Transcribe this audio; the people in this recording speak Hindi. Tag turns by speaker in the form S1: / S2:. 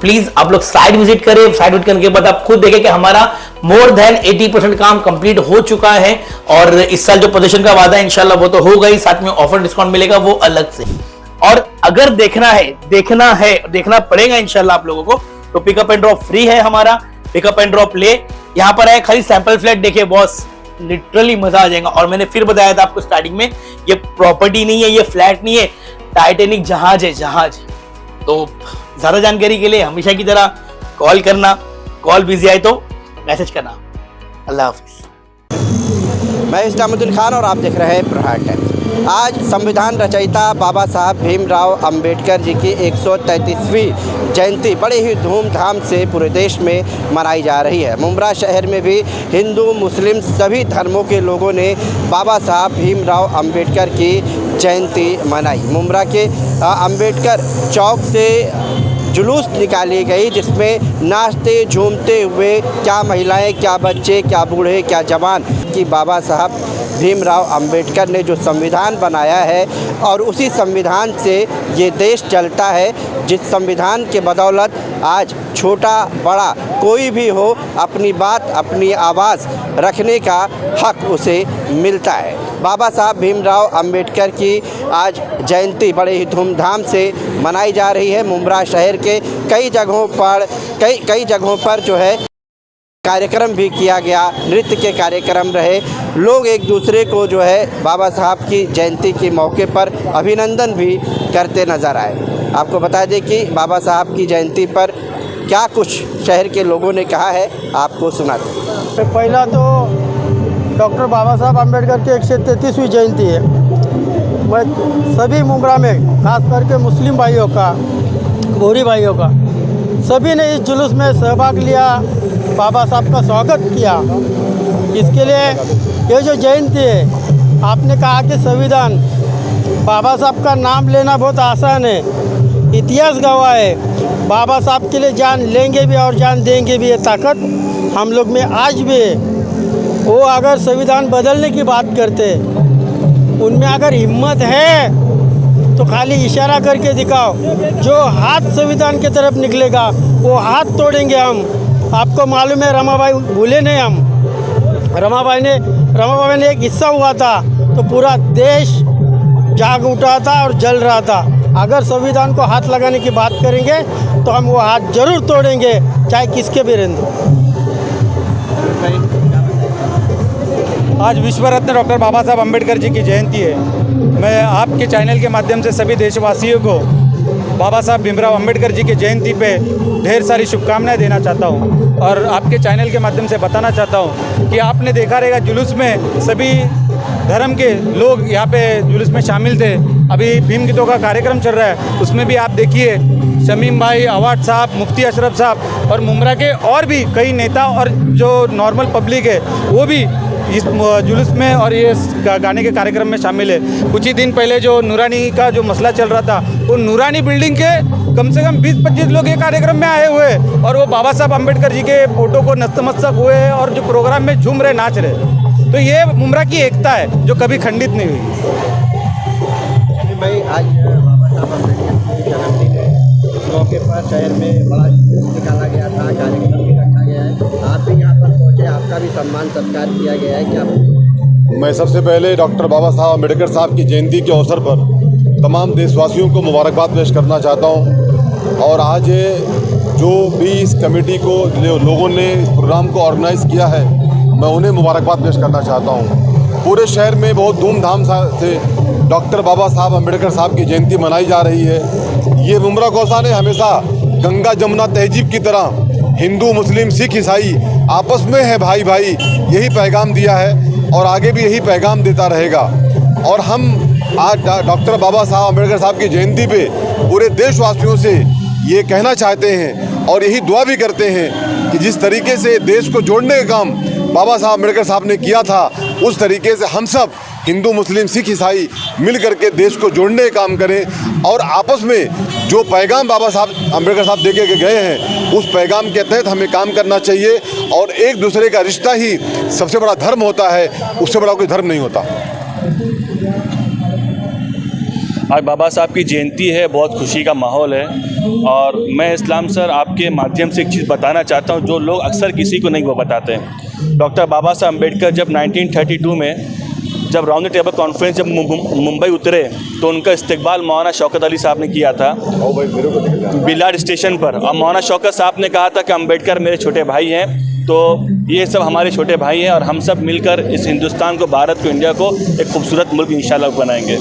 S1: प्लीज आप लोग साइट विजिट करें। साइट विजिट करने के बाद आप खुद देखें कि हमारा मोर देन 80% काम कंप्लीट हो चुका है और इस साल जो प्रदर्शन का वादा है इंशाल्लाह वो तो होगा ही, साथ में ऑफर डिस्काउंट मिलेगा वो अलग से। और अगर देखना पड़ेगा इंशाल्लाह आप लोगों को, तो पिकअप एंड ड्रॉप फ्री है हमारा। पिकअप एंड ड्रॉप ले, यहाँ पर है खाली सैंपल फ्लैट देखिए बॉस, लिटरली मजा आ जाएगा। और मैंने फिर बताया था आपको स्टार्टिंग में, ये प्रॉपर्टी नहीं है, ये फ्लैट नहीं है, टाइटैनिक जहाज है, जहाज। तो ज्यादा जानकारी के लिए हमेशा की तरह कॉल करना, कॉल बिजी आए तो मैसेज करना। अल्लाह हाफिज।
S2: मैं इस्लामुद्दीन खान और आप देख रहे हैं प्रहार टाइम्स। आज संविधान रचयिता बाबा साहब भीमराव अंबेडकर जी की 133वीं जयंती बड़े ही धूमधाम से पूरे देश में मनाई जा रही है। मुंब्रा शहर में भी हिंदू मुस्लिम सभी धर्मों के लोगों ने बाबा साहब भीमराव अंबेडकर की जयंती मनाई। मुंब्रा के अंबेडकर चौक से जुलूस निकाली गई, जिसमें नाचते झूमते हुए क्या महिलाएं, क्या बच्चे, क्या बूढ़े, क्या जवान कि बाबा साहब भीमराव अंबेडकर ने जो संविधान बनाया है और उसी संविधान से ये देश चलता है, जिस संविधान के बदौलत आज छोटा बड़ा कोई भी हो अपनी बात, अपनी आवाज़ रखने का हक उसे मिलता है। बाबा साहब भीमराव अंबेडकर की आज जयंती बड़े ही धूमधाम से मनाई जा रही है। मुंब्रा शहर के कई जगहों पर जो है कार्यक्रम भी किया गया, नृत्य के कार्यक्रम रहे। लोग एक दूसरे को जो है बाबा साहब की जयंती के मौके पर अभिनंदन भी करते नज़र आए। आपको बता दें कि बाबा साहब की जयंती पर क्या कुछ शहर के लोगों ने कहा है, आपको सुनाते।
S3: पहला तो डॉक्टर बाबा साहब अम्बेडकर की 133वीं जयंती है। मैं सभी मुंब्रा में खास करके मुस्लिम भाइयों का, भूरी भाइयों का, सभी ने इस जुलूस में सहभाग लिया, बाबा साहब का स्वागत किया। इसके लिए ये जो जयंती है, आपने कहा कि संविधान, बाबा साहब का नाम लेना बहुत आसान है, इतिहास गवाह है। बाबा साहब के लिए जान लेंगे भी और जान देंगे भी, ये ताकत हम लोग में आज भी है। वो अगर संविधान बदलने की बात करते, उनमें अगर हिम्मत है तो खाली इशारा करके दिखाओ। जो हाथ संविधान की तरफ निकलेगा वो हाथ तोड़ेंगे हम। आपको मालूम है रमाबाई भूले नहीं हम। रमाबाई ने एक हिस्सा हुआ था तो पूरा देश जाग उठा था और जल रहा था। अगर संविधान को हाथ लगाने की बात करेंगे तो हम वो हाथ जरूर तोड़ेंगे, चाहे किसके भी रहने।
S4: आज विश्व रत्न डॉक्टर बाबा साहब अम्बेडकर जी की जयंती है। मैं आपके चैनल के माध्यम से सभी देशवासियों को बाबा साहब भीमराव अंबेडकर जी की जयंती पे ढेर सारी शुभकामनाएं देना चाहता हूं। और आपके चैनल के माध्यम से बताना चाहता हूं कि आपने देखा रहेगा जुलूस में सभी धर्म के लोग यहाँ पे जुलूस में शामिल थे। अभी भीम गीतों का कार्यक्रम चल रहा है, उसमें भी आप देखिए शमीम भाई, अवाड साहब, मुफ्ती अशरफ साहब और मुंब्रा के और भी कई नेता और जो नॉर्मल पब्लिक है वो भी इस जुलूस में और ये गाने के कार्यक्रम में शामिल है। कुछ ही दिन पहले जो नूरानी का जो मसला चल रहा था, वो नूरानी बिल्डिंग के कम से कम 20-25 लोग ये कार्यक्रम में आए हुए और वो बाबा साहब अम्बेडकर जी के फोटो को नतमस्तक हुए और जो प्रोग्राम में झूम रहे, नाच रहे। तो ये मुंब्रा की एकता है जो कभी खंडित नहीं हुई।
S2: भाई आज बाबा साहब अम्बेडकर की जन्मदिन है, इस मौके पर शहर में बड़ा जुलूस निकाला गया था, कार्यक्रम भी रखा गया है। आप भी यहाँ पर पहुँचे, आपका भी सम्मान सत्कार किया गया है, क्या?
S5: मैं सबसे पहले डॉक्टर बाबा साहब अम्बेडकर साहब की जयंती के अवसर पर तमाम देशवासियों को मुबारकबाद पेश करना चाहता हूँ। और आज जो भी इस कमेटी को लोगों ने इस प्रोग्राम को ऑर्गेनाइज़ किया है, मैं उन्हें मुबारकबाद पेश करना चाहता हूँ। पूरे शहर में बहुत धूमधाम से डॉक्टर बाबा साहब अम्बेडकर साहब की जयंती मनाई जा रही है। ये मुंब्रा गौसा ने हमेशा गंगा जमुना तहजीब की तरह हिंदू मुस्लिम सिख ईसाई आपस में है भाई भाई, यही पैगाम दिया है और आगे भी यही पैगाम देता रहेगा। और हम आज डॉक्टर बाबा साहब अम्बेडकर साहब की जयंती पे पूरे देशवासियों से ये कहना चाहते हैं और यही दुआ भी करते हैं कि जिस तरीके से देश को जोड़ने का काम बाबा साहब अम्बेडकर साहब ने किया था, उस तरीके से हम सब हिंदू मुस्लिम सिख ईसाई मिल करके देश को जोड़ने का काम करें और आपस में जो पैगाम बाबा साहब अम्बेडकर साहब दे के गए हैं, उस पैगाम के तहत हमें काम करना चाहिए। और एक दूसरे का रिश्ता ही सबसे बड़ा धर्म होता है, उससे बड़ा कोई धर्म नहीं होता।
S6: आज बाबा साहब की जयंती है, बहुत खुशी का माहौल है। और मैं इस्लाम सर आपके माध्यम से एक चीज़ बताना चाहता हूँ जो लोग अक्सर किसी को नहीं वो बताते हैं। डॉक्टर बाबा साहब अम्बेडकर जब 1932 में जब राउंड द टेबल कॉन्फ्रेंस जब मुंबई उतरे तो उनका इस्तकबाल मौलाना शौकत अली साहब ने किया था बिलाड स्टेशन पर। और मौलाना शौकत साहब ने कहा था कि अम्बेडकर मेरे छोटे भाई हैं, तो ये सब हमारे छोटे भाई हैं और हम सब मिलकर इस हिंदुस्तान को, भारत को, इंडिया को एक खूबसूरत मुल्क इंशाल्लाह बनाएंगे।